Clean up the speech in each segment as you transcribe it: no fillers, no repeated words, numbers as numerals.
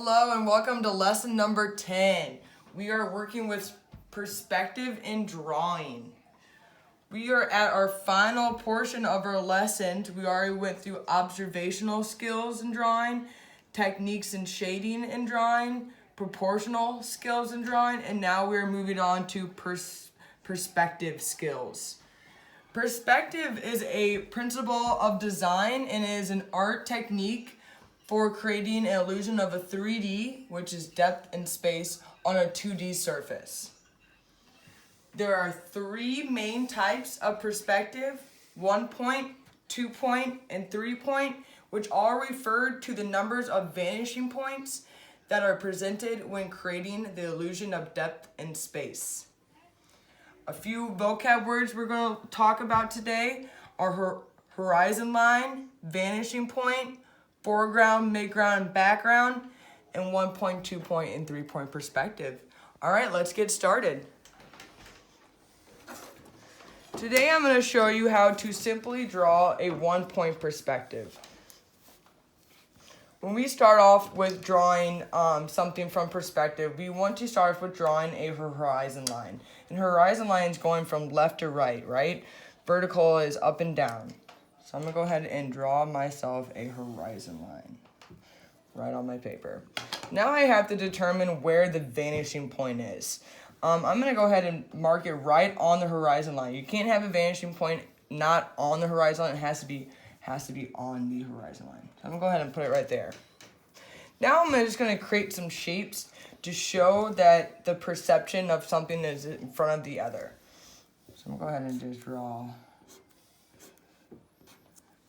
Hello and welcome to lesson number 10. We are working with perspective in drawing. We are at our final portion of our lessons. We already went through observational skills in drawing, techniques in shading in drawing, proportional skills in drawing, and now we're moving on to perspective skills. Perspective is a principle of design and is an art technique for creating an illusion of a 3D, which is depth and space, on a 2D surface. There are three main types of perspective: 1 point, 2 point, and 3 point, which all refer to the numbers of vanishing points that are presented when creating the illusion of depth and space. A few vocab words we're going to talk about today are horizon line, vanishing point, foreground, midground, and background, and 1 point, 2 point, and 3 point perspective. All right, let's get started. Today I'm going to show you how to simply draw a 1 point perspective. When we start off with drawing something from perspective, we want to start off with drawing a horizon line. And horizon line is going from left to right, right? Vertical is up and down. So I'm going to go ahead and draw myself a horizon line right on my paper. Now I have to determine where the vanishing point is. I'm going to go ahead and mark it right on the horizon line. You can't have a vanishing point not on the horizon line. It has to be on the horizon line. So I'm going to go ahead and put it right there. Now I'm just going to create some shapes to show that the perception of something is in front of the other. So I'm going to go ahead and just draw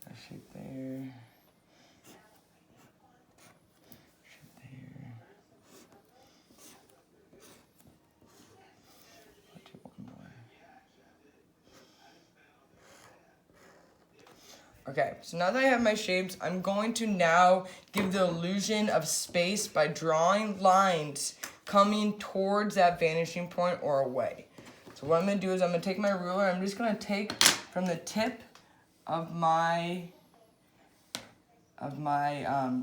a shape there. Shape there. I'll do one more. Okay, so now that I have my shapes, I'm going to now give the illusion of space by drawing lines coming towards that vanishing point or away. So what I'm going to do is I'm going to take my ruler, I'm just going to take from the tip of my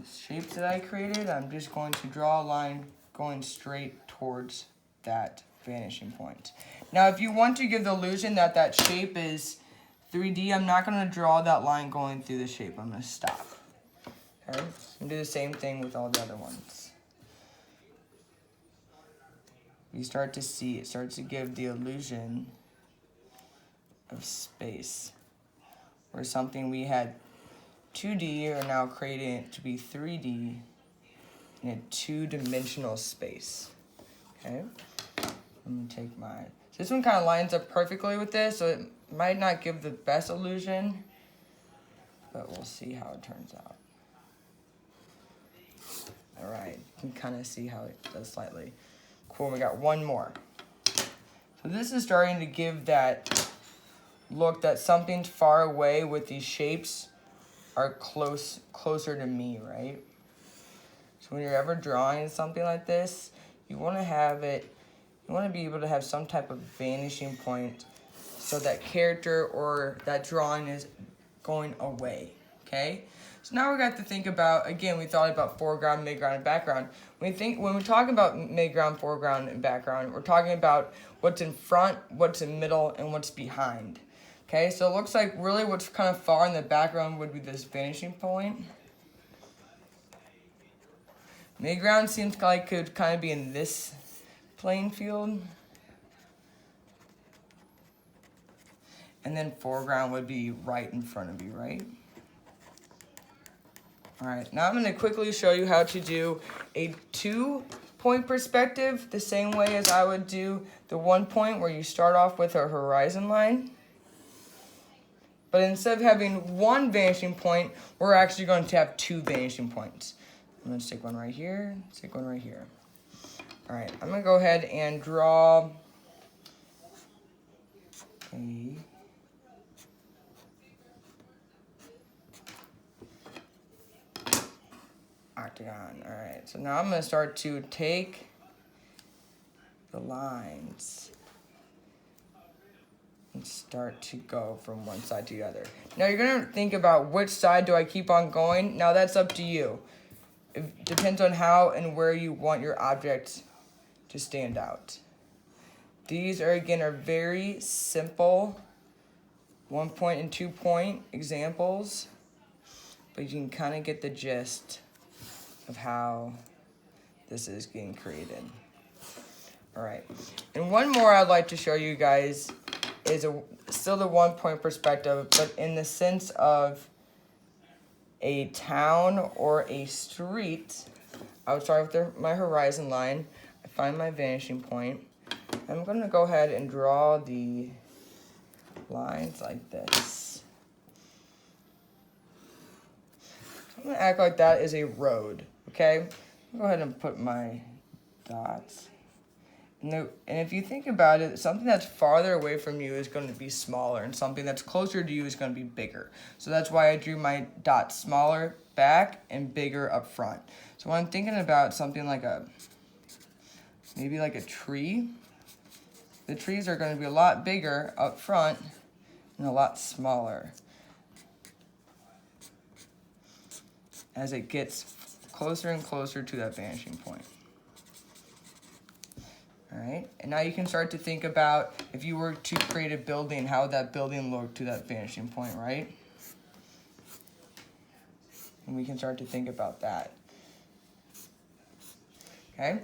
shapes that I created, I'm just going to draw a line going straight towards that vanishing point. Now if you want to give the illusion that that shape is 3D, I'm not going to draw that line going through the shape. I'm going to stop. Okay? And do the same thing with all the other ones. You start to see, it starts to give the illusion of space. Where something we had 2D are now creating it to be 3D in a two-dimensional space. Okay? I'm going to take my... This one kind of lines up perfectly with this, so it might not give the best illusion, but we'll see how it turns out. All right, you can kind of see how it does slightly. Cool, we got one more. So this is starting to give that look that something's far away with these shapes are closer to me, right? So when you're ever drawing something like this, you want to have it, you want to be able to have some type of vanishing point so that character or that drawing is going away, okay? So now we got to think about, again, we thought about foreground, midground, and background. When we talk about midground, foreground, and background, we're talking about what's in front, what's in middle, and what's behind. Okay, so it looks like really what's kind of far in the background would be this vanishing point. Midground seems like it could kind of be in this playing field. And then foreground would be right in front of you, right? All right, now I'm going to quickly show you how to do a 2 point perspective the same way as I would do the 1 point where you start off with a horizon line. But instead of having one vanishing point, we're actually going to have 2 vanishing points. I'm going to stick one right here, stick one right here. All right, I'm going to go ahead and draw a octagon. All right, so now I'm going to start to take the lines and start to go from one side to the other. Now you're going to think about which side do I keep on going. Now that's up to you. It depends on how and where you want your object to stand out. These are very simple 1 point and 2 point examples, but you can kind of get the gist of how this is getting created. All right, and one more I'd like to show you guys is still the 1 point perspective, but in the sense of a town or a street. I would start with my horizon line. I find my vanishing point. I'm going to go ahead and draw the lines like this. So I'm going to act like that is a road, okay? Go ahead and put my dots. And if you think about it, something that's farther away from you is going to be smaller, and something that's closer to you is going to be bigger. So that's why I drew my dots smaller back and bigger up front. So when I'm thinking about something like maybe like a tree, the trees are going to be a lot bigger up front and a lot smaller as it gets closer and closer to that vanishing point. All right, and now you can start to think about if you were to create a building, how would that building look to that vanishing point, right? And we can start to think about that. Okay,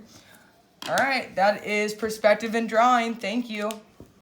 all right, that is perspective and drawing. Thank you.